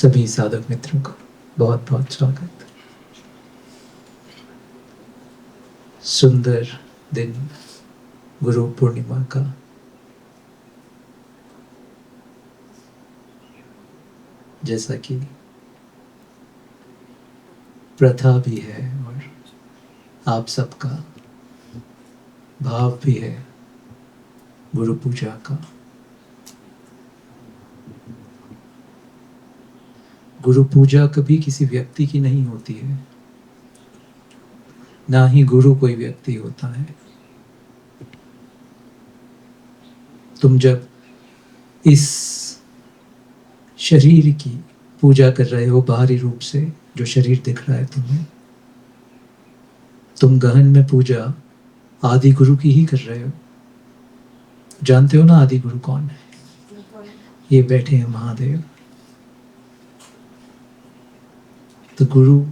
सभी साधक मित्रों का बहुत बहुत स्वागत। सुंदर दिन गुरु पूर्णिमा का जैसा कि प्रथा भी है और आप सबका भाव भी है गुरु पूजा का। गुरु पूजा कभी किसी व्यक्ति की नहीं होती है, ना ही गुरु कोई व्यक्ति होता है। तुम जब इस शरीर की पूजा कर रहे हो, बाहरी रूप से जो शरीर दिख रहा है तुम्हें, तुम गहन में पूजा आदि गुरु की ही कर रहे हो। जानते हो ना आदि गुरु कौन है? ये बैठे हैं महादेव। तो गुरु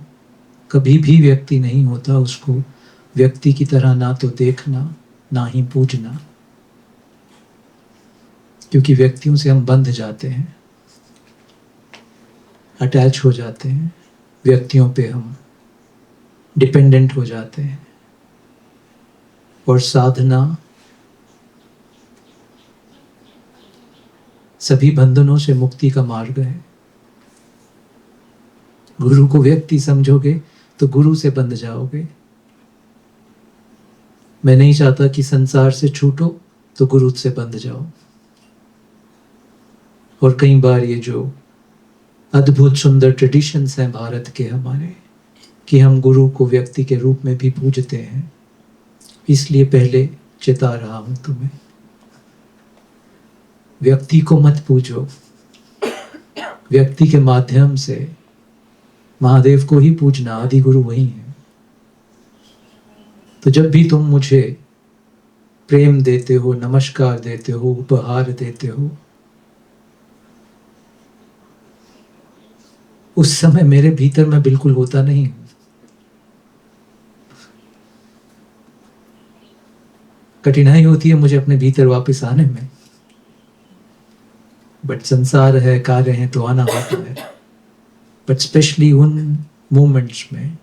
कभी भी व्यक्ति नहीं होता, उसको व्यक्ति की तरह ना तो देखना ना ही पूजना, क्योंकि व्यक्तियों से हम बंध जाते हैं, अटैच हो जाते हैं, व्यक्तियों पे हम डिपेंडेंट हो जाते हैं। और साधना सभी बंधनों से मुक्ति का मार्ग है। गुरु को व्यक्ति समझोगे तो गुरु से बंध जाओगे। मैं नहीं चाहता कि संसार से छूटो तो गुरु से बंध जाओ। और कई बार ये जो अद्भुत सुंदर ट्रेडिशंस हैं भारत के हमारे, कि हम गुरु को व्यक्ति के रूप में भी पूजते हैं, इसलिए पहले चेता रहा हूं तुम्हें, व्यक्ति को मत पूजो। व्यक्ति के माध्यम से महादेव को ही पूजना, आदि गुरु वही है। तो जब भी तुम मुझे प्रेम देते हो, नमस्कार देते हो, उपहार देते हो, उस समय मेरे भीतर मैं बिल्कुल होता नहीं हूं। कठिनाई होती है मुझे अपने भीतर वापस आने में, बट संसार है, कार्य है तो आना होता है। बट स्पेशली उन मोमेंट्स में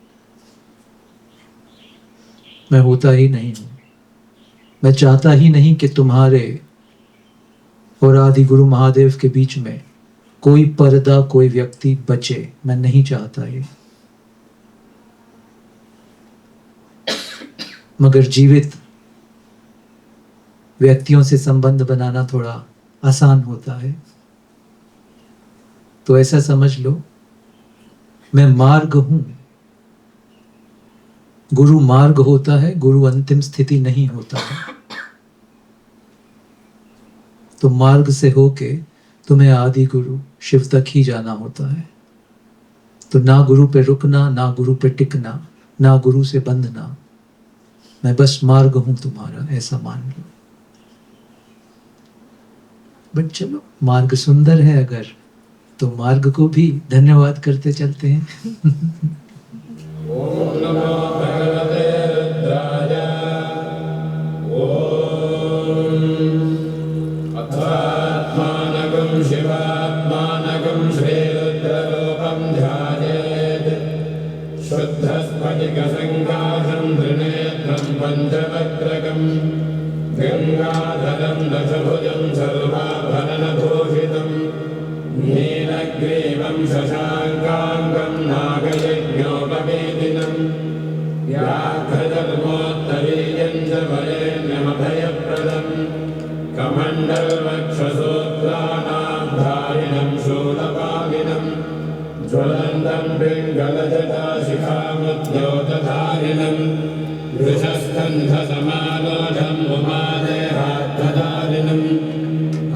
मैं होता ही नहीं हूं। मैं चाहता ही नहीं कि तुम्हारे और आदि गुरु महादेव के बीच में कोई पर्दा, कोई व्यक्ति बचे। मैं नहीं चाहता ये। मगर जीवित व्यक्तियों से संबंध बनाना थोड़ा आसान होता है। तो ऐसा समझ लो, मैं मार्ग हूं। गुरु मार्ग होता है, गुरु अंतिम स्थिति नहीं होता है। तो मार्ग से होके तुम्हें आदि गुरु शिव तक ही जाना होता है। तो ना गुरु पे रुकना, ना गुरु पे टिकना, ना गुरु से बंधना। मैं बस मार्ग हूं तुम्हारा, ऐसा मान लो। बट चलो, मार्ग सुंदर है अगर, तो मार्ग को भी धन्यवाद करते चलते हैं। ओम नमो भगवते रुद्राय। ओम अथात्मानगं शिवात्मानगं श्रीरुद्ररूपं ध्यायेत्। शुद्धस्फटिकसङ्काशं त्रिनेत्रं पञ्चवक्त्रकं गङ्गाधरं दशभुजं सर्वाभरणभूषितं नीलग्रीवं शशाङ्काङ्गं नागयज्ञोपवेदिनं व्याघ्रधर्मोत्तरीयं च वरेण्यमभयप्रदं कमण्डलवक्षसूत्राणाधारिणं शूलपाविनं ज्वलन्तं पिङ्गलजटाशिखामुद्योतधारिणं वृषस्कन्धसमारूढम् उमादेहात्तधारिणम्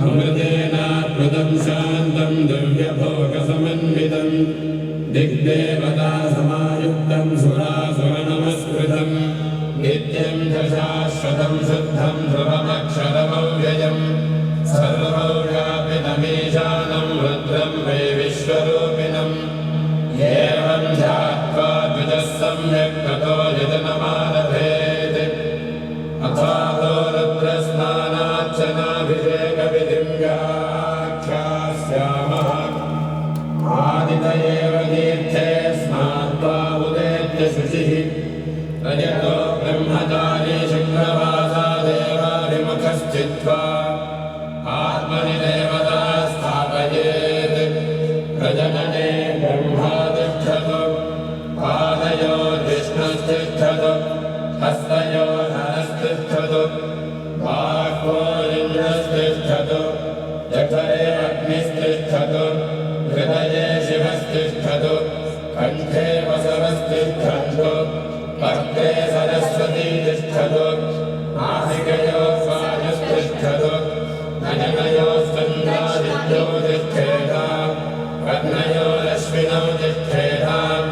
अमृतेनात्मदं शान्तं दिव्यभोगसमन्वितं दिग्देवतासमायुक्तं सुरासुरनमस्कृतं नित्यं च शाश्वतं शुद्धं ध्रुवमक्षरमव्ययं सर्वव्यापिनमीशानं रुद्रं वै विश्वरूपिणं एवं ध्यात्वा द्विजः सम्यक् ततो यजनमारभेत्। अथातो रुद्रस्नानार्चनाभिषेकविधिं व्याख्यास्यामः। आदि रजतो ब्रह्मचारी शुक्रवासा देवाभिमुखस्थित्वा आत्मनि देवता स्थापयेत् प्रजनने ब्रह्मा तिष्ठतु पादयोर्विष्णुस्तिष्ठतु हस्तयोर्हरस्तिष्ठतु बाह्वोरिन्द्रस्तिष्ठतु जठरे अग्निस्तिष्ठतु हृदये शिवस्तिष्ठतु कण्ठे वसवस्तिष्ठन्तु वक्त्रे सरस्वती तिष्ठतु नासिकयोः वायुस्तिष्ठतु नयनयोः स्कन्धादित्यो तिष्ठेताम् कर्णयोरश्विनौ तिष्ठेताम्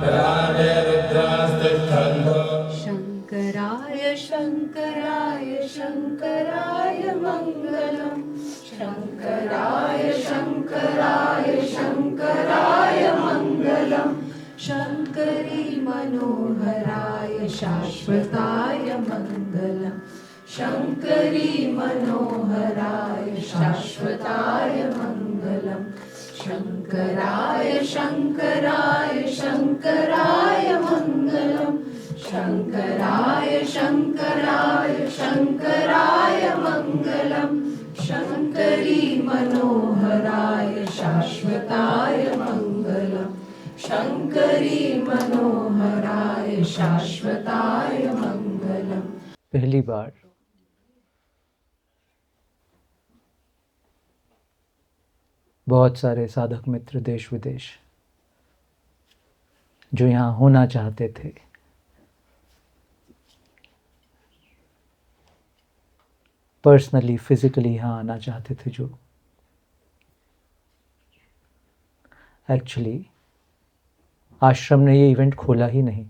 ललाटे रुद्रास्तिष्ठन्तु। शङ्कराय शङ्कराय शङ्कराय मङ्गलम् शङ्कराय शङ्कराय शङ्कराय मङ्गलम् शङ्करी मनोहराय शाश्वताय मङ्गलम् शङ्करी मनोहराय शाश्वताय मङ्गलम् शङ्कराय शङ्कराय शङ्कराय मङ्गलम् शङ्कराय शङ्कराय शङ्कराय मङ्गलम् शङ्करी मनोहराय शाश्वताय मङ्गलम् शङ्करी मनोहराय शाश्वताय मङ्गलम्। पहली बार बहुत सारे साधक मित्र देश विदेश जो यहाँ होना चाहते थे, पर्सनली फिजिकली यहाँ आना चाहते थे, जो एक्चुअली आश्रम ने ये इवेंट खोला ही नहीं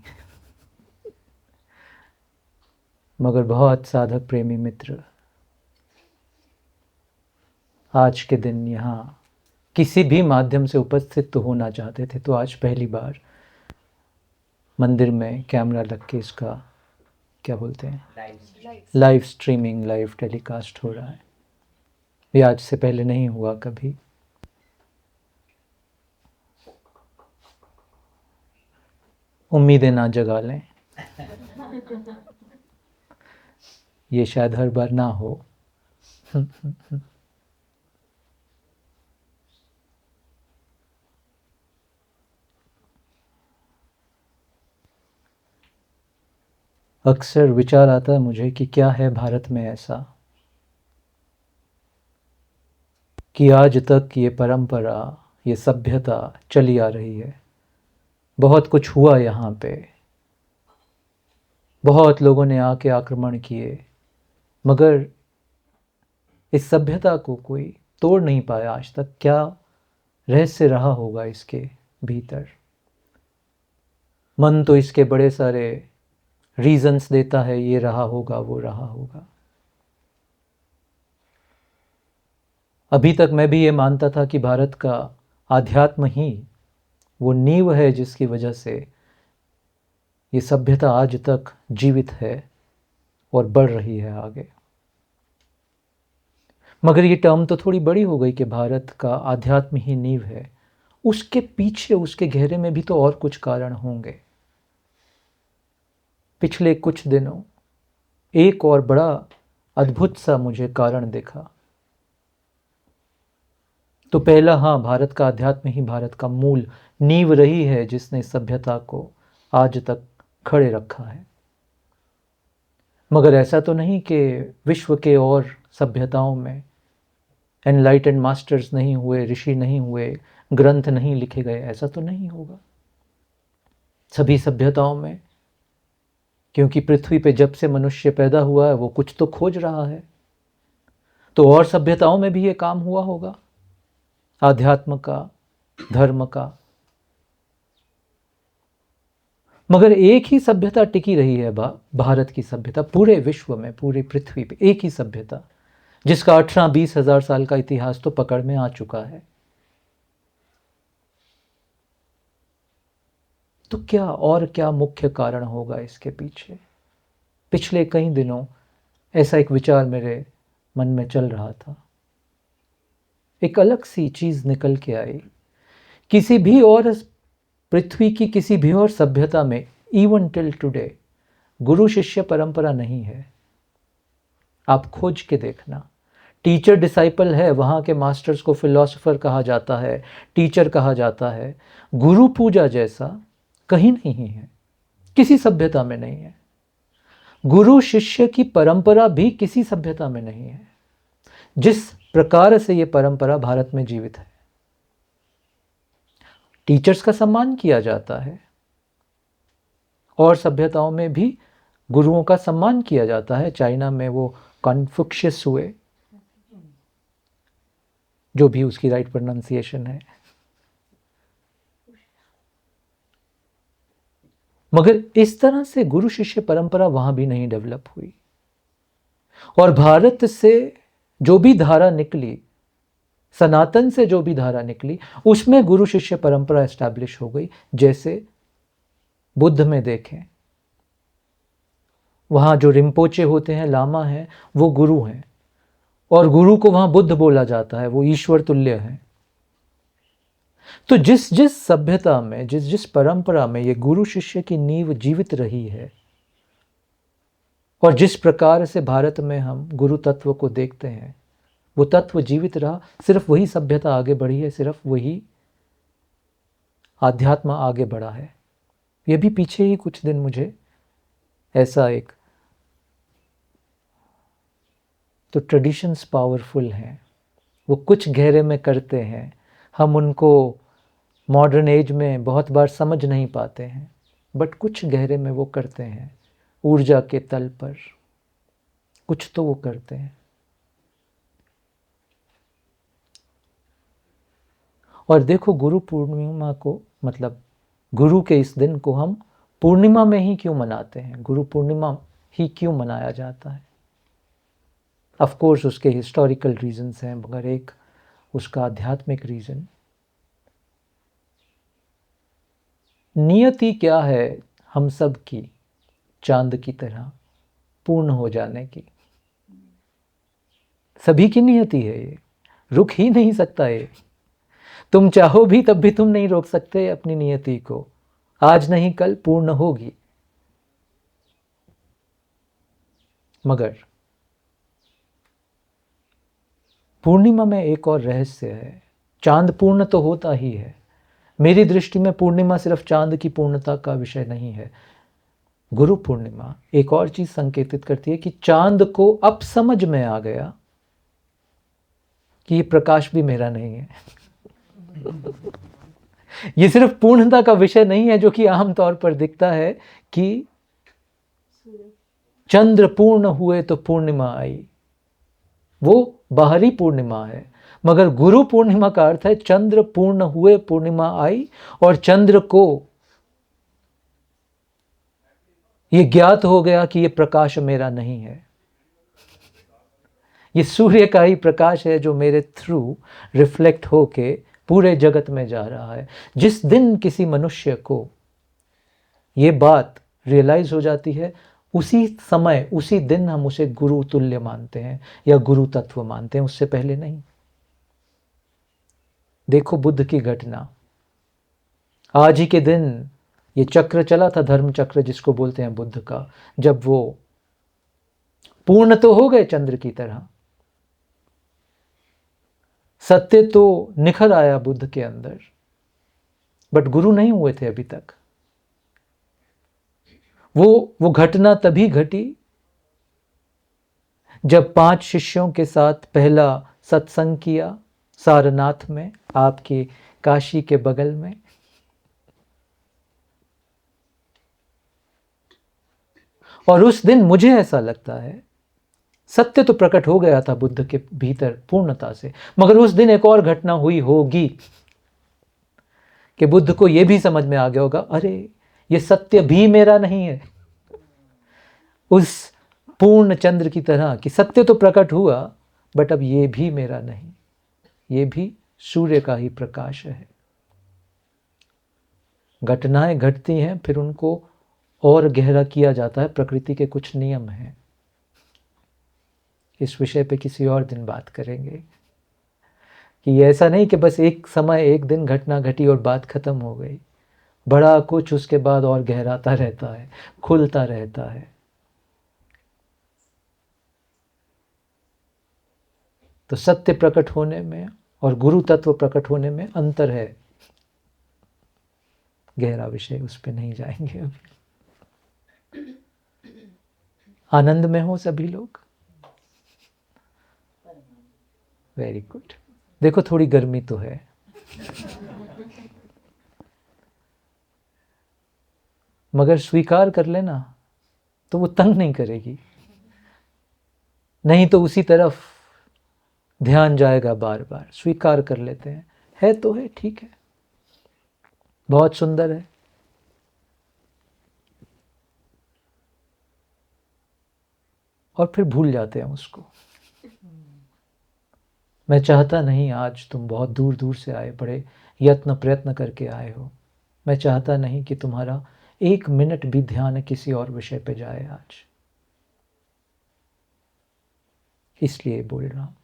मगर बहुत साधक प्रेमी मित्र आज के दिन यहाँ किसी भी माध्यम से उपस्थित तो होना चाहते थे। तो आज पहली बार मंदिर में कैमरा लग के इसका क्या बोलते हैं, लाइव स्ट्रीमिंग, लाइव टेलीकास्ट हो रहा है। ये आज से पहले नहीं हुआ कभी। उम्मीदें ना जगा लें, ये शायद हर बार ना हो। अक्सर विचार आता है मुझे कि क्या है भारत में ऐसा कि आज तक ये परंपरा, ये सभ्यता चली आ रही है। बहुत कुछ हुआ यहाँ पे, बहुत लोगों ने आके आक्रमण किए, मगर इस सभ्यता को कोई तोड़ नहीं पाया आज तक। क्या रहस्य रहा होगा इसके भीतर? मन तो इसके बड़े सारे रीजंस देता है, ये रहा होगा, वो रहा होगा। अभी तक मैं भी ये मानता था कि भारत का आध्यात्म ही वो नींव है जिसकी वजह से ये सभ्यता आज तक जीवित है और बढ़ रही है आगे। मगर ये टर्म तो थोड़ी बड़ी हो गई कि भारत का आध्यात्म ही नींव है। उसके पीछे, उसके गहरे में भी तो और कुछ कारण होंगे। पिछले कुछ दिनों एक और बड़ा अद्भुत सा मुझे कारण देखा। तो पहला, हाँ, भारत का अध्यात्म ही भारत का मूल नींव रही है जिसने सभ्यता को आज तक खड़े रखा है। मगर ऐसा तो नहीं कि विश्व के और सभ्यताओं में एनलाइटेंड मास्टर्स नहीं हुए, ऋषि नहीं हुए, ग्रंथ नहीं लिखे गए, ऐसा तो नहीं होगा। सभी सभ्यताओं में, क्योंकि पृथ्वी पे जब से मनुष्य पैदा हुआ है वो कुछ तो खोज रहा है, तो और सभ्यताओं में भी ये काम हुआ होगा, आध्यात्म का, धर्म का। मगर एक ही सभ्यता टिकी रही है, भारत की सभ्यता, पूरे विश्व में, पूरी पृथ्वी पे एक ही सभ्यता, जिसका 18-20 हजार साल का इतिहास तो पकड़ में आ चुका है। तो क्या मुख्य कारण होगा इसके पीछे? पिछले कई दिनों ऐसा एक विचार मेरे मन में चल रहा था। एक अलग सी चीज निकल के आई। किसी भी और पृथ्वी की किसी भी और सभ्यता में इवन टिल टुडे गुरु शिष्य परंपरा नहीं है। आप खोज के देखना, टीचर डिसाइपल है, वहाँ के मास्टर्स को फिलोसोफर कहा जाता है, टीचर कहा जाता है। गुरु पूजा जैसा कहीं नहीं है, किसी सभ्यता में नहीं है। गुरु शिष्य की परंपरा भी किसी सभ्यता में नहीं है, जिस प्रकार से ये परंपरा भारत में जीवित है। टीचर्स का सम्मान किया जाता है, और सभ्यताओं में भी गुरुओं का सम्मान किया जाता है। चाइना में वो कन्फ्यूशियस हुए, जो भी उसकी राइट प्रोनाउंसिएशन है, मगर इस तरह से गुरु शिष्य परंपरा वहां भी नहीं डेवलप हुई। और भारत से जो भी धारा निकली, सनातन से जो भी धारा निकली, उसमें गुरु शिष्य परंपरा एस्टैब्लिश हो गई। जैसे बुद्ध में देखें, वहाँ जो रिम्पोचे होते हैं, लामा हैं, वो गुरु हैं, और गुरु को वहाँ बुद्ध बोला जाता है, वो ईश्वर तुल्य है। तो जिस जिस सभ्यता में, जिस जिस परंपरा में ये गुरु शिष्य की नींव जीवित रही है, और जिस प्रकार से भारत में हम गुरु तत्व को देखते हैं, वो तत्व जीवित रहा। सिर्फ वही सभ्यता आगे बढ़ी है, सिर्फ वही आध्यात्म आगे बढ़ा है। ये भी पीछे ही कुछ दिन मुझे ऐसा एक, तो ट्रेडिशंस पावरफुल हैं, वो कुछ गहरे में करते हैं, हम उनको मॉडर्न एज में बहुत बार समझ नहीं पाते हैं, बट कुछ गहरे में वो करते हैं। ऊर्जा के तल पर कुछ तो वो करते हैं। और देखो, गुरु पूर्णिमा को, मतलब गुरु के इस दिन को हम पूर्णिमा में ही क्यों मनाते हैं? गुरु पूर्णिमा ही क्यों मनाया जाता है? ऑफ कोर्स उसके हिस्टोरिकल रीजंस हैं, मगर एक उसका आध्यात्मिक रीजन, नियति क्या है हम सब की, चांद की तरह पूर्ण हो जाने की। सभी की नियति है, ये रुक ही नहीं सकता। ये तुम चाहो भी तब भी तुम नहीं रोक सकते अपनी नियति को, आज नहीं कल पूर्ण होगी। मगर पूर्णिमा में एक और रहस्य है। चांद पूर्ण तो होता ही है, मेरी दृष्टि में पूर्णिमा सिर्फ चांद की पूर्णता का विषय नहीं है। गुरु पूर्णिमा एक और चीज संकेतित करती है कि चांद को अब समझ में आ गया कि ये प्रकाश भी मेरा नहीं है। ये सिर्फ पूर्णता का विषय नहीं है, जो कि आम तौर पर दिखता है कि चंद्र पूर्ण हुए तो पूर्णिमा आई, वो बाहरी पूर्णिमा है। मगर गुरु पूर्णिमा का अर्थ है चंद्र पूर्ण हुए पूर्णिमा आई, और चंद्र को ये ज्ञात हो गया कि ये प्रकाश मेरा नहीं है, ये सूर्य का ही प्रकाश है जो मेरे थ्रू रिफ्लेक्ट होके पूरे जगत में जा रहा है। जिस दिन किसी मनुष्य को ये बात रियलाइज हो जाती है, उसी समय, उसी दिन हम उसे गुरु तुल्य मानते हैं या गुरु तत्व मानते हैं, उससे पहले नहीं। देखो बुद्ध की घटना, आज ही के दिन ये चक्र चला था, धर्म चक्र जिसको बोलते हैं बुद्ध का, जब वो पूर्ण तो हो गए चंद्र की तरह, सत्य तो निखर आया बुद्ध के अंदर, बट गुरु नहीं हुए थे अभी तक। वो घटना तभी घटी जब 5 शिष्यों के साथ पहला सत्संग किया सारनाथ में, आपके काशी के बगल में। और उस दिन मुझे ऐसा लगता है सत्य तो प्रकट हो गया था बुद्ध के भीतर पूर्णता से, मगर उस दिन एक और घटना हुई होगी कि बुद्ध को यह भी समझ में आ गया होगा, अरे ये सत्य भी मेरा नहीं है। उस पूर्ण चंद्र की तरह कि सत्य तो प्रकट हुआ, बट अब ये भी मेरा नहीं, ये भी सूर्य का ही प्रकाश है। घटनाएं घटती हैं, फिर उनको और गहरा किया जाता है। प्रकृति के कुछ नियम हैं, इस विषय पे किसी और दिन बात करेंगे कि ऐसा नहीं कि बस एक समय एक दिन घटना घटी और बात खत्म हो गई। बड़ा कुछ उसके बाद और गहराता रहता है, खुलता रहता है। तो सत्य प्रकट होने में और गुरु तत्व प्रकट होने में अंतर है। गहरा विषय, उस पे नहीं जाएंगे अभी। आनंद में हो सभी लोग? Very good. देखो थोड़ी गर्मी तो है। मगर स्वीकार कर लेना तो वो तंग नहीं करेगी, नहीं तो उसी तरफ ध्यान जाएगा बार बार। स्वीकार कर लेते हैं, है तो है, ठीक है, बहुत सुंदर है। और फिर भूल जाते हैं उसको। मैं चाहता नहीं, आज तुम बहुत दूर दूर से आए, बड़े यत्न प्रयत्न करके आए हो, मैं चाहता नहीं कि तुम्हारा 1 मिनट भी ध्यान किसी और विषय पे जाए आज, इसलिए बोल रहा हूं,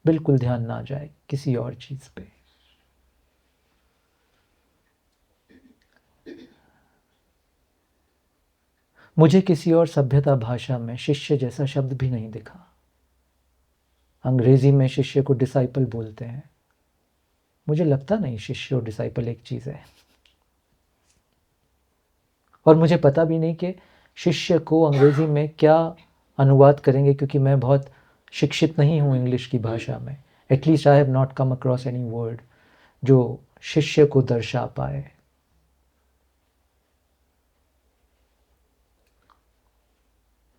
बिल्कुल ध्यान ना जाए किसी और चीज पे। मुझे किसी और सभ्यता भाषा में शिष्य जैसा शब्द भी नहीं दिखा। अंग्रेजी में शिष्य को डिसाइपल बोलते हैं, मुझे लगता नहीं शिष्य और डिसाइपल एक चीज है। और मुझे पता भी नहीं कि शिष्य को अंग्रेजी में क्या अनुवाद करेंगे, क्योंकि मैं बहुत शिक्षित नहीं हूँ इंग्लिश की भाषा में। At least I have not come across any word जो शिष्य को दर्शा पाए।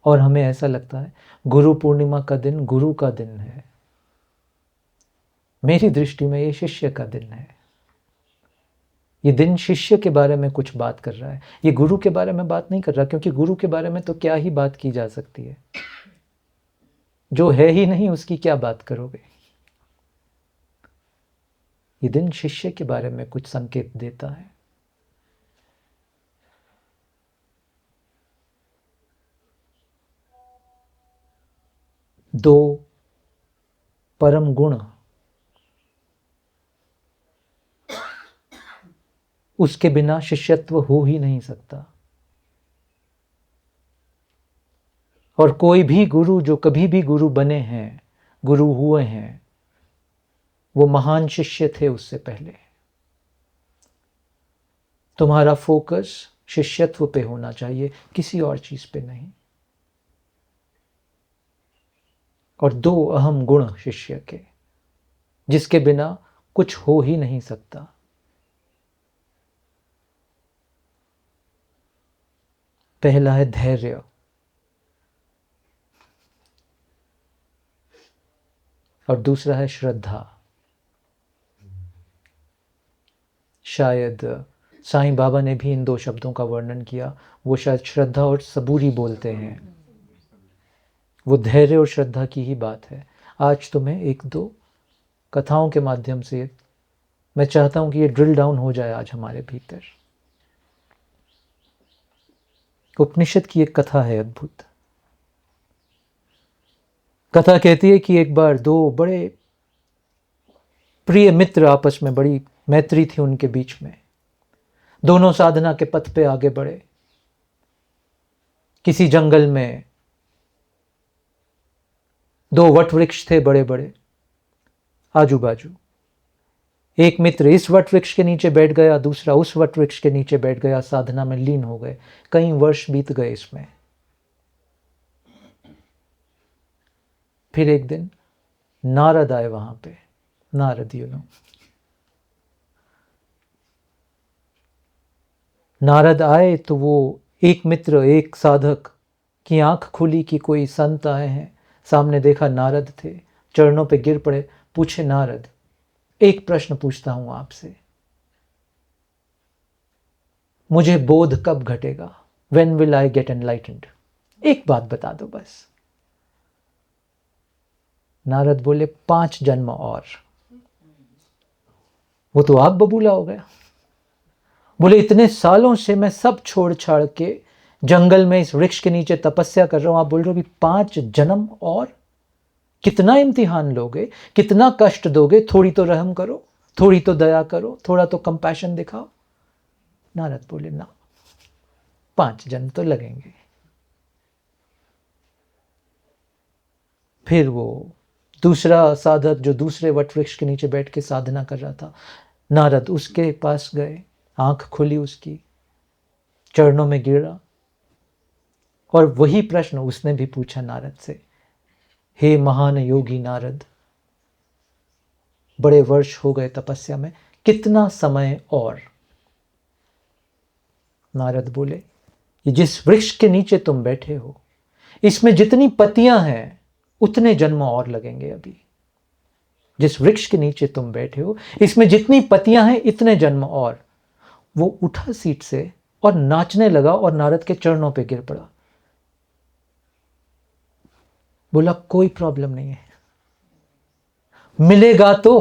और हमें ऐसा लगता है गुरु पूर्णिमा का दिन गुरु का दिन है। मेरी दृष्टि में ये शिष्य का दिन है। ये दिन शिष्य के बारे में कुछ बात कर रहा है, ये गुरु के बारे में बात नहीं कर रहा, क्योंकि गुरु के बारे में तो क्या ही बात की जा सकती है, जो है ही नहीं उसकी क्या बात करोगे। ये दिन शिष्य के बारे में कुछ संकेत देता है। दो परम गुण, उसके बिना शिष्यत्व हो ही नहीं सकता। और कोई भी गुरु जो कभी भी गुरु बने हैं, गुरु हुए हैं, वो महान शिष्य थे उससे पहले। तुम्हारा फोकस शिष्यत्व पे होना चाहिए, किसी और चीज पे नहीं। और 2 अहम गुण शिष्य के, जिसके बिना कुछ हो ही नहीं सकता। पहला है धैर्य, और दूसरा है श्रद्धा। शायद साईं बाबा ने भी इन 2 शब्दों का वर्णन किया। वो शायद श्रद्धा और सबूरी बोलते हैं, वो धैर्य और श्रद्धा की ही बात है। आज तुम्हें 1-2 कथाओं के माध्यम से मैं चाहता हूं कि ये ड्रिल डाउन हो जाए आज हमारे भीतर। उपनिषद की एक कथा है अद्भुत। कथा कहती है कि एक बार 2 बड़े प्रिय मित्र, आपस में बड़ी मैत्री थी उनके बीच में। दोनों साधना के पथ पे आगे बढ़े। किसी जंगल में 2 वट वृक्ष थे बड़े बड़े आजू बाजू। एक मित्र इस वट वृक्ष के नीचे बैठ गया, दूसरा उस वट वृक्ष के नीचे बैठ गया, साधना में लीन हो गए। कई वर्ष बीत गए इसमें। फिर एक दिन नारद आए वहां पे। नारद, नारद आए तो वो एक मित्र, एक साधक की आंख खुली कि कोई संत आए हैं। सामने देखा नारद थे, चरणों पे गिर पड़े। पूछे, नारद एक प्रश्न पूछता हूं आपसे, मुझे बोध कब घटेगा? When will I get enlightened? एक बात बता दो बस। नारद बोले, 5 जन्म और। वो तो आप बबूला हो गया। बोले, इतने सालों से मैं सब छोड़ छाड़ के जंगल में इस वृक्ष के नीचे तपस्या कर रहा हूं, आप बोल रहे हो कि 5 जन्म और? कितना इम्तिहान लोगे, कितना कष्ट दोगे? थोड़ी तो रहम करो, थोड़ी तो दया करो, थोड़ा तो कंपैशन दिखाओ। नारद बोले ना, 5 जन्म तो लगेंगे। फिर वो दूसरा साधक जो दूसरे वट वृक्ष के नीचे बैठ के साधना कर रहा था, नारद उसके पास गए, आंख खुली उसकी, चरणों में गिरा और वही प्रश्न उसने भी पूछा नारद से, हे महान योगी नारद, बड़े वर्ष हो गए तपस्या में, कितना समय और? नारद बोले, ये जिस वृक्ष के नीचे तुम बैठे हो, इसमें जितनी पत्तियां हैं उतने जन्म और लगेंगे अभी। जिस वृक्ष के नीचे तुम बैठे हो, इसमें जितनी पत्तियां हैं इतने जन्म और। वो उठा सीट से और नाचने लगा और नारद के चरणों पे गिर पड़ा। बोला कोई प्रॉब्लम नहीं है, मिलेगा तो,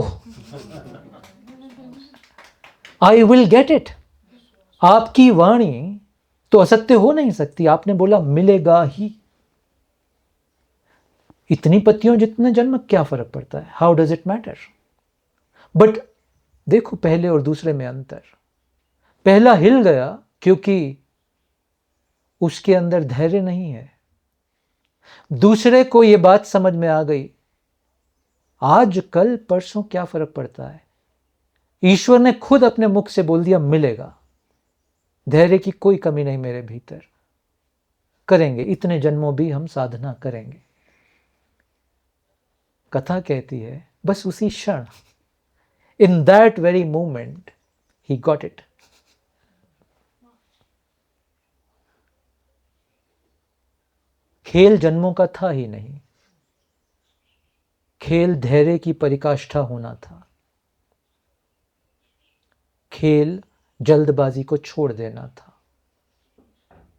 आई विल गेट इट। आपकी वाणी तो असत्य हो नहीं सकती, आपने बोला मिलेगा ही। इतनी पत्तियों जितने जन्म क्या फर्क पड़ता है, how does it matter? But देखो पहले और दूसरे में अंतर। पहला हिल गया क्योंकि उसके अंदर धैर्य नहीं है। दूसरे को यह बात समझ में आ गई, आज कल परसों क्या फर्क पड़ता है, ईश्वर ने खुद अपने मुख से बोल दिया मिलेगा। धैर्य की कोई कमी नहीं मेरे भीतर, करेंगे, इतने जन्मों भी हम साधना करेंगे। कथा कहती है बस उसी क्षण, in that very moment he got it. खेल जन्मों का था ही नहीं, खेल धैर्य की परिकाष्ठा होना था। खेल जल्दबाजी को छोड़ देना था।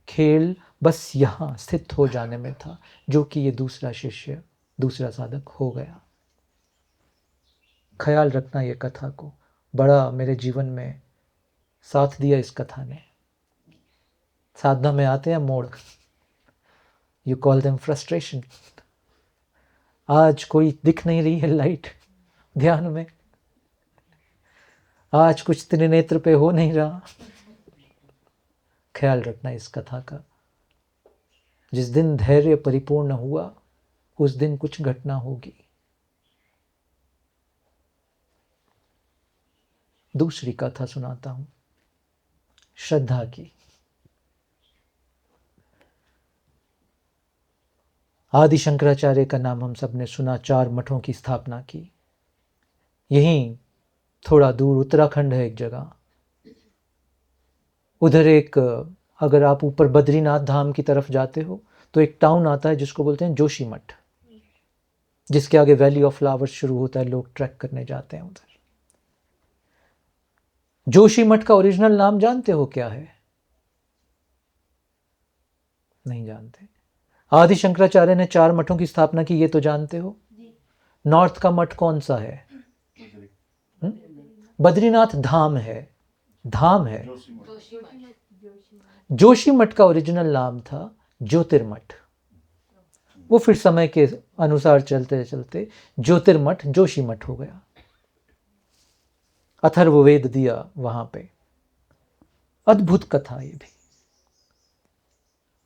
खेल बस यहां स्थित हो जाने में था, जो कि ये दूसरा शिष्य, दूसरा साधक हो गया। ख्याल रखना ये कथा को, बड़ा मेरे जीवन में साथ दिया इस कथा ने। साधना में आते हैं मोड़, यू कॉल देम फ्रस्ट्रेशन। आज कोई दिख नहीं रही है लाइट ध्यान में, आज कुछ त्रिनेत्र पे हो नहीं रहा। ख्याल रखना इस कथा का, जिस दिन धैर्य परिपूर्ण हुआ उस दिन कुछ घटना होगी। दूसरी कथा सुनाता हूं, श्रद्धा की। आदि शंकराचार्य का नाम हम सब ने सुना, 4 मठों की स्थापना की। यहीं थोड़ा दूर उत्तराखंड है एक जगह, उधर एक, अगर आप ऊपर बद्रीनाथ धाम की तरफ जाते हो तो एक टाउन आता है जिसको बोलते हैं जोशी मठ, जिसके आगे वैली ऑफ फ्लावर्स शुरू होता है, लोग ट्रैक करने जाते हैं उधर। जोशी मठ का ओरिजिनल नाम जानते हो क्या है? नहीं जानते। आदि शंकराचार्य ने 4 मठों की स्थापना की, ये तो जानते हो। नॉर्थ का मठ कौन सा है? बद्रीनाथ धाम है, धाम है। जोशी मठ का ओरिजिनल नाम था ज्योतिर्मठ। वो फिर समय के अनुसार चलते चलते ज्योतिर्मठ जोशी मठ हो गया। अथर्ववेद दिया वहां पे। अद्भुत कथा ये भी।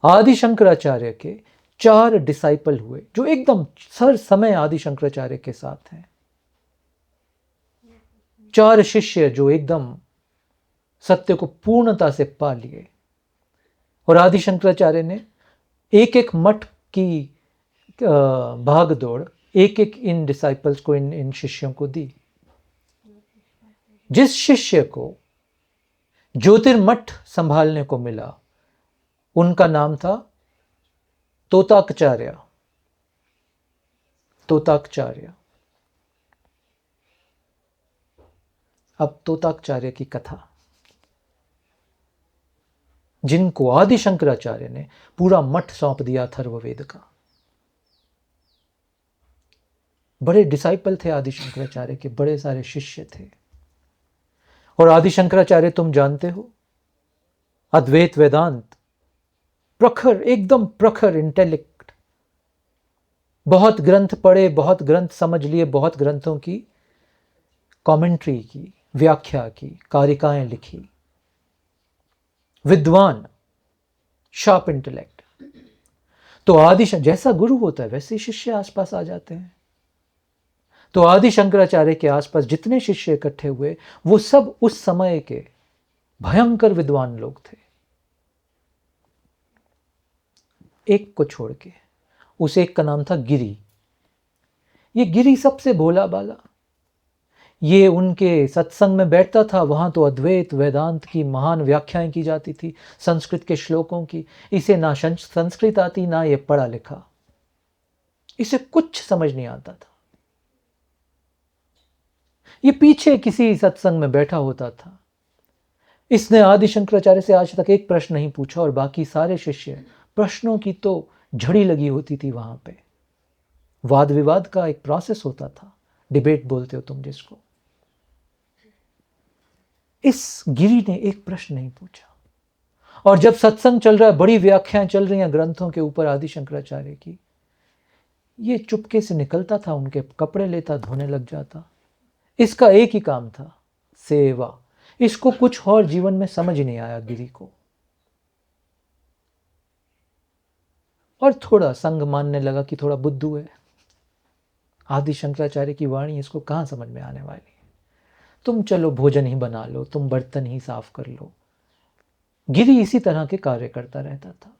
आदि शंकराचार्य के 4 डिसाइपल हुए जो एकदम हर समय आदि शंकराचार्य के साथ हैं। 4 शिष्य जो एकदम सत्य को पूर्णता से पा लिए। और आदि शंकराचार्य ने एक एक मठ की भागदौड़ एक एक इन डिसाइपल्स को, इन शिष्यों को दी। जिस शिष्य को ज्योतिर्मठ संभालने को मिला उनका नाम था तोताकचार्य। तोताकचार्य। अब तोताकचार्य की कथा, जिनको आदि शंकराचार्य ने पूरा मठ सौंप दिया अथर्ववेद का। बड़े डिसाइपल थे आदि शंकराचार्य के, बड़े सारे शिष्य थे। और आदि शंकराचार्य तुम जानते हो, अद्वैत वेदांत प्रखर, एकदम प्रखर इंटेलेक्ट, बहुत ग्रंथ पढ़े, बहुत ग्रंथ समझ लिए, बहुत ग्रंथों की कमेंट्री की, व्याख्या की, कारिकाएं लिखी। विद्वान, शार्प इंटेलेक्ट। तो जैसा गुरु होता है वैसे ही शिष्य आसपास आ जाते हैं। तो आदि शंकराचार्य के आसपास जितने शिष्य इकट्ठे हुए वो सब उस समय के भयंकर विद्वान लोग थे, एक को छोड़ के। उस एक का नाम था गिरी। ये गिरी सबसे भोला बाला, ये उनके सत्संग में बैठता था। वहां तो अद्वैत वेदांत की महान व्याख्याएं की जाती थी, संस्कृत के श्लोकों की। इसे ना संस्कृत आती, ना ये पढ़ा लिखा, इसे कुछ समझ नहीं आता था। ये पीछे किसी सत्संग में बैठा होता था। इसने आदि शंकराचार्य से आज तक एक प्रश्न नहीं पूछा, और बाकी सारे शिष्य, प्रश्नों की तो झड़ी लगी होती थी वहां पे। वाद विवाद का एक प्रोसेस होता था, डिबेट बोलते हो तुम जिसको। इस गिरी ने एक प्रश्न नहीं पूछा। और जब सत्संग चल रहा है, बड़ी व्याख्याएं चल रही हैं ग्रंथों के ऊपर आदि शंकराचार्य की, ये चुपके से निकलता था, उनके कपड़े लेता, धोने लग जाता। इसका एक ही काम था, सेवा। इसको कुछ और जीवन में समझ ही नहीं आया गिरी को। और थोड़ा संग मानने लगा कि थोड़ा बुद्धू है। आदि शंकराचार्य की वाणी इसको कहां समझ में आने वाली है। तुम चलो भोजन ही बना लो, तुम बर्तन ही साफ कर लो। गिरी इसी तरह के कार्य करता रहता था।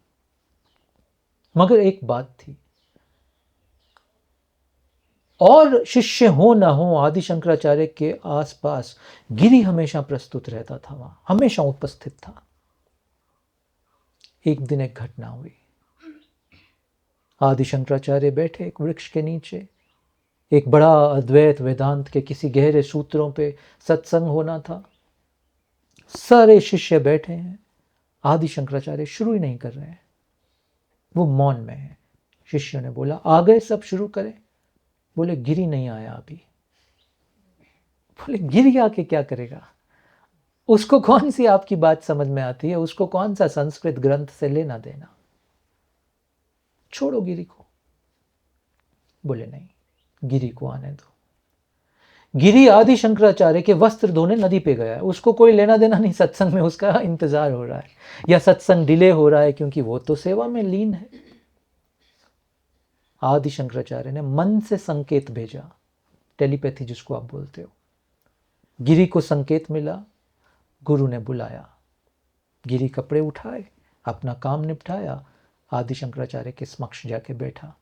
मगर एक बात थी, और शिष्य हो ना हो, आदि शंकराचार्य के आसपास गिरी हमेशा प्रस्तुत रहता था, वहां हमेशा उपस्थित था। एक दिन एक घटना हुई। आदि शंकराचार्य बैठे एक वृक्ष के नीचे, एक बड़ा अद्वैत वेदांत के किसी गहरे सूत्रों पे सत्संग होना था। सारे शिष्य बैठे हैं, आदि शंकराचार्य शुरू ही नहीं कर रहे हैं, वो मौन में है। शिष्यों ने बोला, आ गए सब, शुरू करें। बोले, गिरी नहीं आया अभी। बोले, गिरी आके क्या करेगा? उसको कौन सी आपकी बात समझ में आती है? उसको कौन सा संस्कृत ग्रंथ से लेना देना? छोड़ो गिरी को। बोले, नहीं, गिरी को आने दो। गिरी आदि शंकराचार्य के वस्त्र धोने नदी पे गया है, उसको कोई लेना देना नहीं सत्संग में। उसका इंतजार हो रहा है, या सत्संग डिले हो रहा है, क्योंकि वो तो सेवा में लीन है। आदि शंकराचार्य ने मन से संकेत भेजा, टेलीपैथी जिसको आप बोलते हो। गिरी को संकेत मिला, गुरु ने बुलाया। गिरी कपड़े उठाए, अपना काम निपटाया, आदि शंकराचार्य के समक्ष जाके बैठा।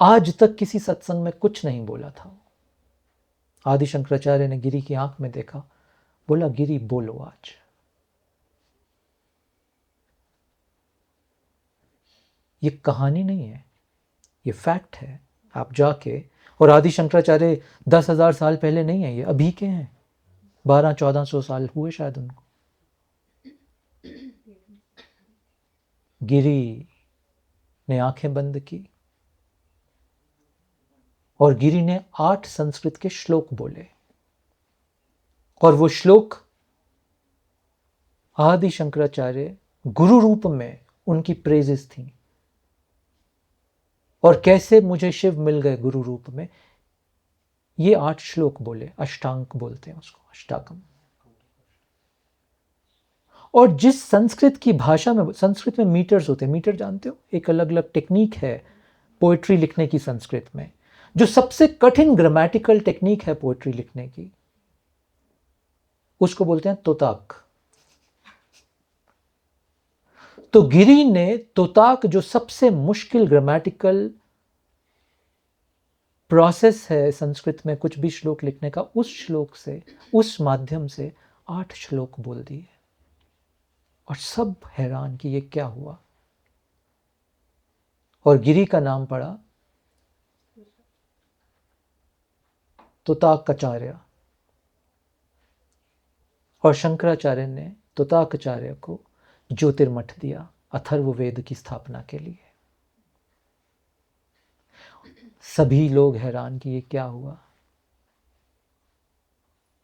आज तक किसी सत्संग में कुछ नहीं बोला था। आदि शंकराचार्य ने गिरी की आंख में देखा, बोला, गिरी बोलो आज। ये कहानी नहीं है, ये फैक्ट है। आप जाके, और आदि शंकराचार्य 10,000 साल पहले नहीं है, ये अभी के हैं। 1200-1400 साल हुए शायद उनको। गिरी ने आंखें बंद की, और गिरी ने 8 संस्कृत के श्लोक बोले। और वो श्लोक आदि शंकराचार्य गुरु रूप में उनकी प्रेजेस थी। और कैसे मुझे शिव मिल गए गुरु रूप में, ये 8 श्लोक बोले। अष्टांग बोलते हैं उसको, अष्टाकम। और जिस संस्कृत की भाषा में, संस्कृत में मीटर्स होते हैं, मीटर जानते हो, एक अलग अलग टेक्निक है पोएट्री लिखने की संस्कृत में। जो सबसे कठिन ग्रामेटिकल टेक्निक है पोएट्री लिखने की, उसको बोलते हैं तोताक। तो गिरी ने तोताक, जो सबसे मुश्किल ग्रामेटिकल प्रोसेस है संस्कृत में कुछ भी श्लोक लिखने का, उस श्लोक से, उस माध्यम से 8 श्लोक बोल दिए। और सब हैरान कि ये क्या हुआ। और गिरी का नाम पड़ा तोताकाचार्य। और शंकराचार्य ने तोताकाचार्य को ज्योतिर्मठ दिया अथर्ववेद की स्थापना के लिए। सभी लोग हैरान कि ये क्या हुआ।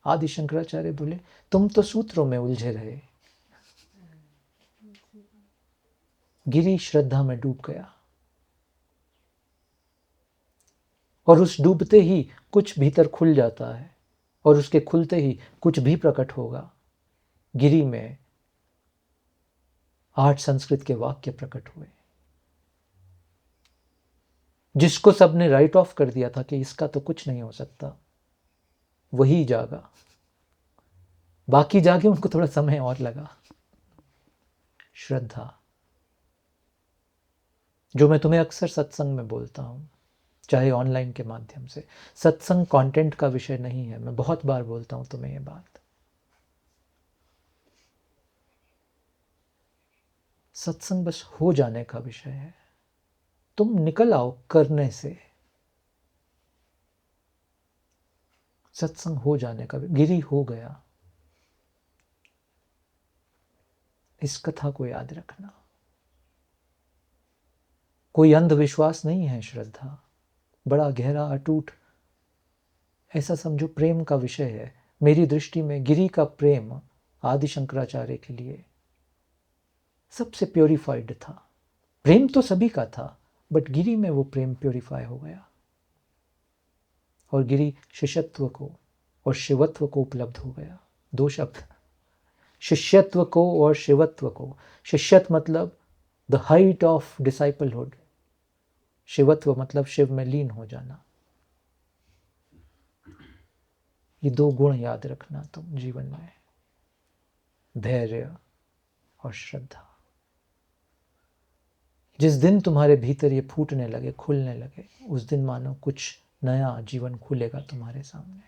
आदि शंकराचार्य बोले, तुम तो सूत्रों में उलझे रहे। गिरी श्रद्धा में डूब गया, और उस डूबते ही कुछ भीतर खुल जाता है, और उसके खुलते ही कुछ भी प्रकट होगा। गिरी में 8 संस्कृत के वाक्य प्रकट हुए, जिसको सबने राइट ऑफ कर दिया था कि इसका तो कुछ नहीं हो सकता, वही जागा। बाकी जागे, उनको थोड़ा समय और लगा। श्रद्धा, जो मैं तुम्हें अक्सर सत्संग में बोलता हूं, चाहे ऑनलाइन के माध्यम से, सत्संग कंटेंट का विषय नहीं है। मैं बहुत बार बोलता हूं तुम्हें ये बात। सत्संग बस हो जाने का विषय है। तुम निकल आओ करने से। सत्संग हो जाने का, गिरी हो गया, इस कथा को याद रखना। कोई अंधविश्वास नहीं है श्रद्धा, बड़ा गहरा अटूट, ऐसा समझो प्रेम का विषय है। मेरी दृष्टि में गिरी का प्रेम आदि शंकराचार्य के लिए सबसे प्योरीफाइड था। प्रेम तो सभी का था, बट गिरी में वो प्रेम प्योरीफाई हो गया, और गिरी शिष्यत्व को और शिवत्व को उपलब्ध हो गया। 2 शब्द, शिष्यत्व को और शिवत्व को। शिष्यत्व मतलब द हाइट ऑफ डिसाइपलहुड, शिवत्व मतलब शिव में लीन हो जाना। ये 2 गुण याद रखना तुम जीवन में, धैर्य और श्रद्धा। जिस दिन तुम्हारे भीतर ये फूटने लगे, खुलने लगे, उस दिन मानो कुछ नया जीवन खुलेगा तुम्हारे सामने।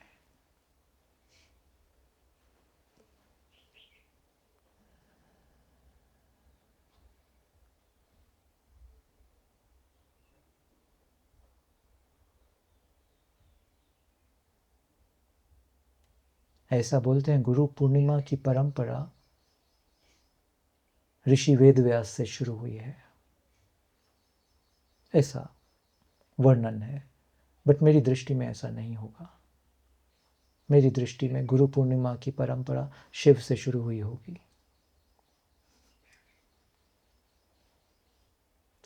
ऐसा बोलते हैं गुरु पूर्णिमा की परंपरा ऋषि वेदव्यास से शुरू हुई है, ऐसा वर्णन है। बट मेरी दृष्टि में ऐसा नहीं होगा। मेरी दृष्टि में गुरु पूर्णिमा की परंपरा शिव से शुरू हुई होगी।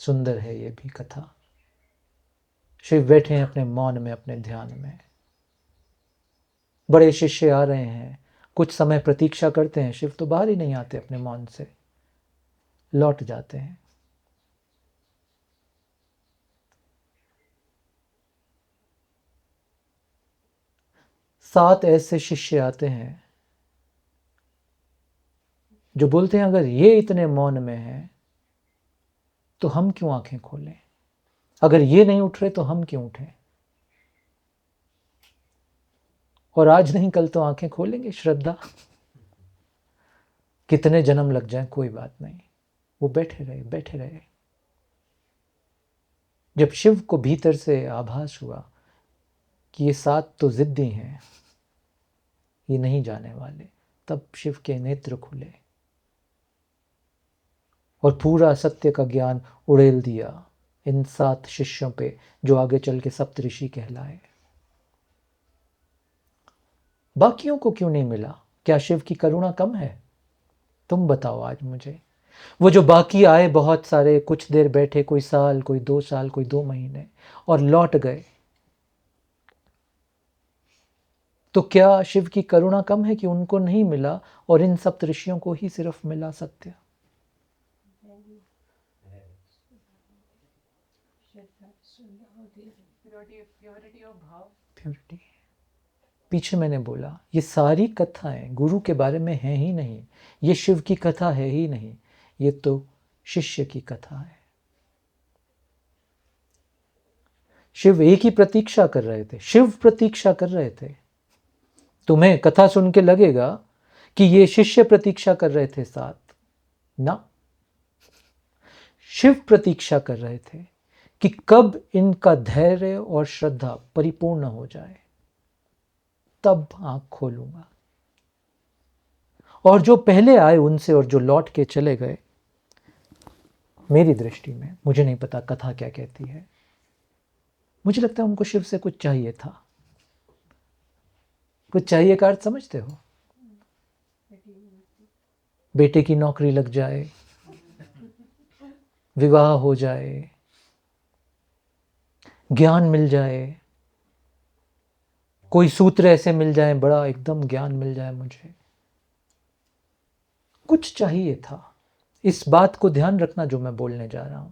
सुंदर है ये भी कथा। शिव बैठे हैं अपने मौन में, अपने ध्यान में। बड़े शिष्य आ रहे हैं, कुछ समय प्रतीक्षा करते हैं। शिव तो बाहर ही नहीं आते, अपने मौन से लौट जाते हैं। सात ऐसे शिष्य आते हैं जो बोलते हैं अगर ये इतने मौन में हैं तो हम क्यों आंखें खोलें, अगर ये नहीं उठ रहे तो हम क्यों उठें, और आज नहीं कल तो आंखें खोलेंगे। श्रद्धा, कितने जन्म लग जाएं कोई बात नहीं, वो बैठे रहे बैठे रहे। जब शिव को भीतर से आभास हुआ कि ये 7 तो जिद्दी हैं, ये नहीं जाने वाले, तब शिव के नेत्र खुले और पूरा सत्य का ज्ञान उड़ेल दिया इन 7 शिष्यों पे, जो आगे चल के सप्तऋषि कहलाए। बाकियों को क्यों नहीं मिला? क्या शिव की करुणा कम है? तुम बताओ आज मुझे। वो जो बाकी आए बहुत सारे, कुछ देर बैठे, कोई साल, कोई 2 साल, कोई 2 महीने, और लौट गए, तो क्या शिव की करुणा कम है कि उनको नहीं मिला और इन सप्तऋषियों को ही सिर्फ मिला सत्य? प्योरिटी। पीछे मैंने बोला ये सारी कथाएं गुरु के बारे में हैं ही नहीं, ये शिव की कथा है ही नहीं, ये तो शिष्य की कथा है। शिव एक ही प्रतीक्षा कर रहे थे, शिव प्रतीक्षा कर रहे थे। तुम्हें कथा सुन के लगेगा कि ये शिष्य प्रतीक्षा कर रहे थे 7, ना, शिव प्रतीक्षा कर रहे थे कि कब इनका धैर्य और श्रद्धा परिपूर्ण हो जाए, तब आंख खोलूंगा। और जो पहले आए उनसे और जो लौट के चले गए, मेरी दृष्टि में, मुझे नहीं पता कथा क्या कहती है, मुझे लगता है उनको शिव से कुछ चाहिए था। कुछ चाहिए का अर्थ समझते हो? बेटे की नौकरी लग जाए, विवाह हो जाए, ज्ञान मिल जाए, कोई सूत्र ऐसे मिल जाए, बड़ा एकदम ज्ञान मिल जाए मुझे। कुछ चाहिए था, इस बात को ध्यान रखना जो मैं बोलने जा रहा हूं।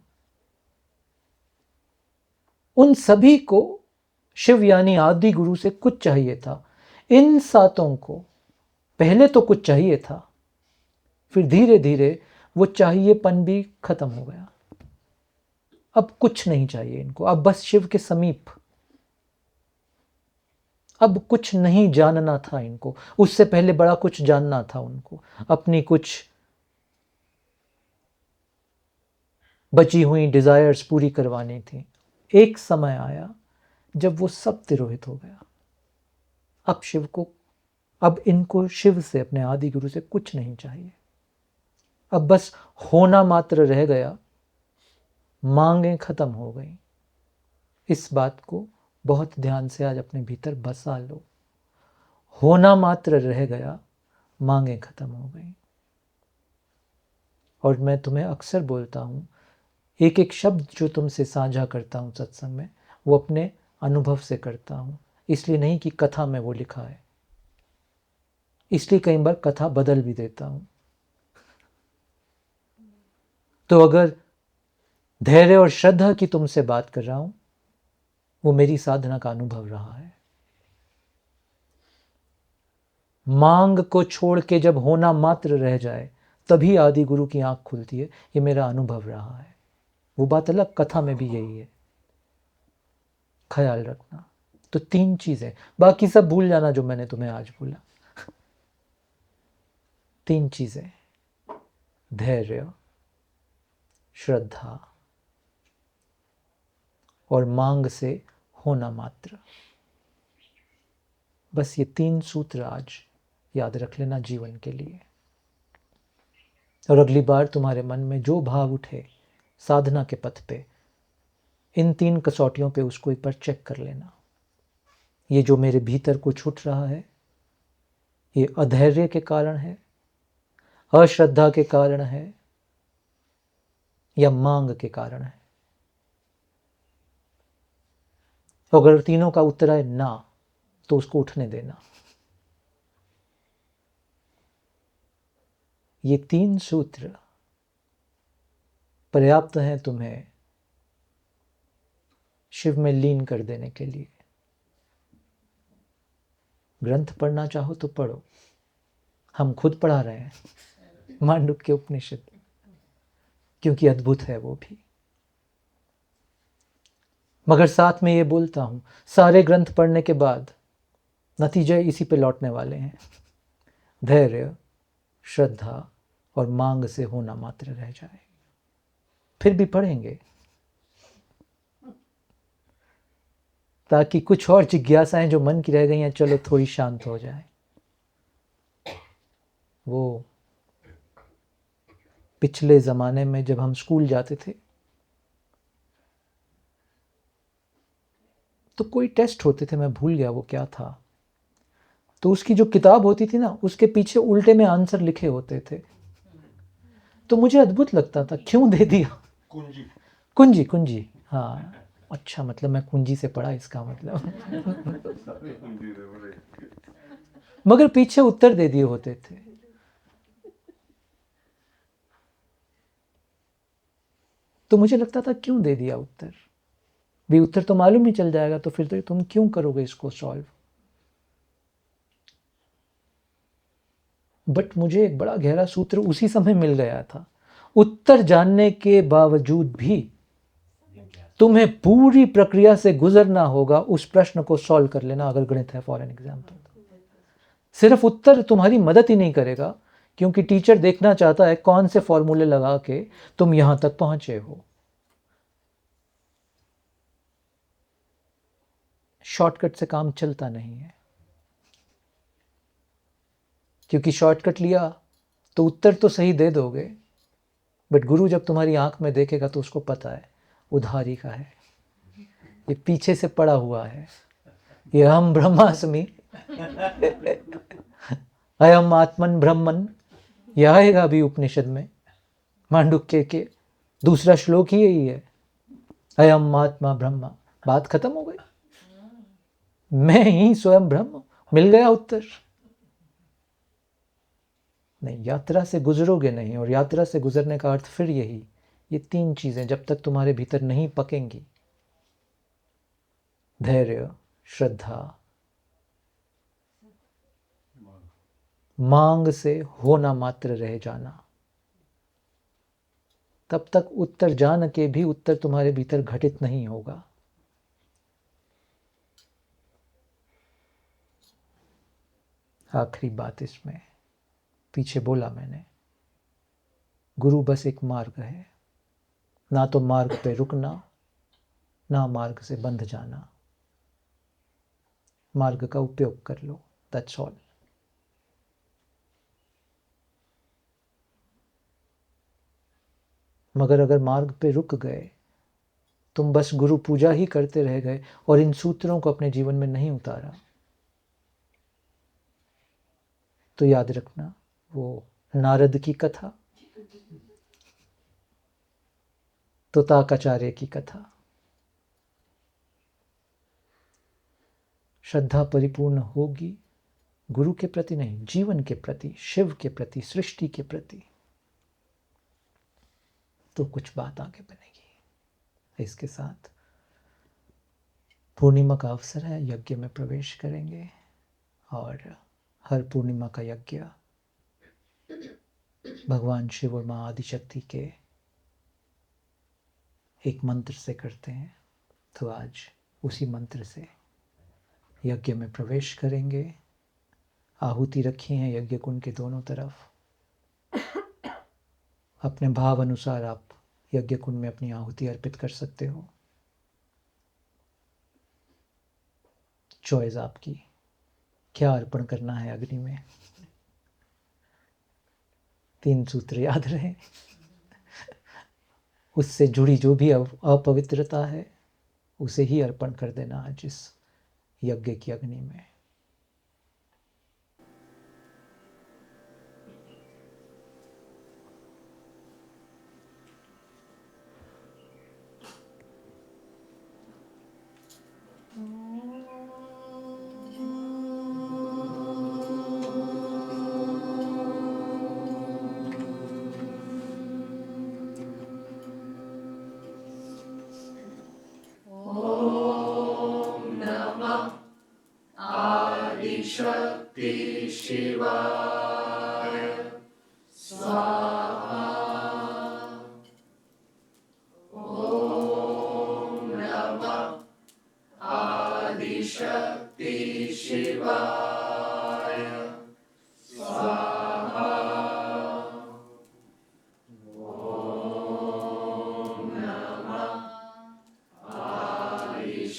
उन सभी को शिव यानी आदि गुरु से कुछ चाहिए था। इन सातों को पहले तो कुछ चाहिए था, फिर धीरे धीरे वो चाहिएपन भी खत्म हो गया। अब कुछ नहीं चाहिए इनको, अब बस शिव के समीप। अब कुछ नहीं जानना था इनको, उससे पहले बड़ा कुछ जानना था उनको। अपनी कुछ बची हुई डिजायर्स पूरी करवानी थी। एक समय आया जब वो सब तिरोहित हो गया। अब इनको शिव से, अपने आदि गुरु से कुछ नहीं चाहिए। अब बस होना मात्र रह गया, मांगें खत्म हो गई। इस बात को बहुत ध्यान से आज अपने भीतर बसा लो। होना मात्र रह गया, मांगें खत्म हो गई। और मैं तुम्हें अक्सर बोलता हूं, एक एक शब्द जो तुमसे साझा करता हूं सत्संग में, वो अपने अनुभव से करता हूं। इसलिए नहीं कि कथा में वो लिखा है, इसलिए कई बार कथा बदल भी देता हूं। तो अगर धैर्य और श्रद्धा की तुमसे बात कर रहा हूं, वो मेरी साधना का अनुभव रहा है। मांग को छोड़ के जब होना मात्र रह जाए, तभी आदि गुरु की आंख खुलती है। ये मेरा अनुभव रहा है। वो बात अलग, कथा में भी यही है, ख्याल रखना। तो 3 चीजें, बाकी सब भूल जाना जो मैंने तुम्हें आज बोला। 3 चीजें, धैर्य, श्रद्धा और मांग से होना मात्र। बस ये 3 सूत्र आज याद रख लेना जीवन के लिए। और अगली बार तुम्हारे मन में जो भाव उठे साधना के पथ पे, इन 3 कसौटियों पे उसको एक बार चेक कर लेना। ये जो मेरे भीतर को छूट रहा है, ये अधैर्य के कारण है, अश्रद्धा के कारण है, या मांग के कारण है। अगर तीनों का उत्तर है ना, तो उसको उठने देना। ये 3 सूत्र पर्याप्त हैं तुम्हें शिव में लीन कर देने के लिए। ग्रंथ पढ़ना चाहो तो पढ़ो, हम खुद पढ़ा रहे हैं मांडुक्य उपनिषद, क्योंकि अद्भुत है वो भी। मगर साथ में ये बोलता हूं, सारे ग्रंथ पढ़ने के बाद नतीजे इसी पे लौटने वाले हैं। धैर्य, श्रद्धा और मांग से होना मात्र रह जाए। फिर भी पढ़ेंगे ताकि कुछ और जिज्ञासाएं जो मन की रह गई हैं, चलो थोड़ी शांत हो जाए। वो पिछले ज़माने में जब हम स्कूल जाते थे, तो कोई टेस्ट होते थे, मैं भूल गया वो क्या था। तो उसकी जो किताब होती थी ना, उसके पीछे उल्टे में आंसर लिखे होते थे। तो मुझे अद्भुत लगता था, क्यों दे दिया? कुंजी, कुंजी, हाँ, अच्छा, मतलब मैं कुंजी से पढ़ा, इसका मतलब। मगर पीछे उत्तर दे दिए होते थे। तो मुझे लगता था, क्यों दे दिया उत्तर? भी उत्तर तो मालूम ही चल जाएगा, तो फिर तो तुम क्यों करोगे इसको सॉल्व? बट मुझे एक बड़ा गहरा सूत्र उसी समय मिल गया था। उत्तर जानने के बावजूद भी तुम्हें पूरी प्रक्रिया से गुजरना होगा उस प्रश्न को सॉल्व कर लेना, अगर गणित है फॉर एन एग्जाम्पल। सिर्फ उत्तर तुम्हारी मदद ही नहीं करेगा, क्योंकि टीचर देखना चाहता है कौन से फॉर्मूले लगा के तुम यहां तक पहुंचे हो। शॉर्टकट से काम चलता नहीं है, क्योंकि शॉर्टकट लिया तो उत्तर तो सही दे दोगे, बट गुरु जब तुम्हारी आंख में देखेगा तो उसको पता है उधारी का है, ये पीछे से पड़ा हुआ है, ये अहम ब्रह्मास्मि, अयम आत्मन ब्रह्मन, ये आएगा अभी उपनिषद में। मांडुक्य के दूसरा श्लोक ही यही है, अयम आत्मा ब्रह्मा। बात खत्म हो गई, मैं ही स्वयं ब्रह्म। मिल गया उत्तर। नहीं, यात्रा से गुजरोगे नहीं, और यात्रा से गुजरने का अर्थ फिर यही, ये 3 चीज़ें जब तक तुम्हारे भीतर नहीं पकेंगी, धैर्य, श्रद्धा, मांग से होना मात्र रह जाना, तब तक उत्तर जान के भी उत्तर तुम्हारे भीतर घटित नहीं होगा। आखिरी बात इसमें, पीछे बोला मैंने, गुरु बस एक मार्ग है, ना तो मार्ग पे रुकना, ना मार्ग से बंध जाना। मार्ग का उपयोग कर लो, दैट्स ऑल। मगर अगर मार्ग पे रुक गए, तुम बस गुरु पूजा ही करते रह गए और इन सूत्रों को अपने जीवन में नहीं उतारा, तो याद रखना, वो नारद की कथा, तोताकाचार्य की कथा, श्रद्धा परिपूर्ण होगी गुरु के प्रति नहीं, जीवन के प्रति, शिव के प्रति, सृष्टि के प्रति, तो कुछ बात आगे बनेगी। इसके साथ पूर्णिमा का अवसर है, यज्ञ में प्रवेश करेंगे, और हर पूर्णिमा का यज्ञ भगवान शिव और माँ आदिशक्ति के एक मंत्र से करते हैं। तो आज उसी मंत्र से यज्ञ में प्रवेश करेंगे। आहुति रखी है यज्ञ कुंड के दोनों तरफ, अपने भाव अनुसार आप यज्ञ कुंड में अपनी आहुति अर्पित कर सकते हो। चॉइस आपकी, क्या अर्पण करना है अग्नि में। 3 सूत्र याद रहे, उससे जुड़ी जो भी अपवित्रता है उसे ही अर्पण कर देना आज इस यज्ञ की अग्नि में।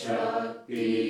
शक्ति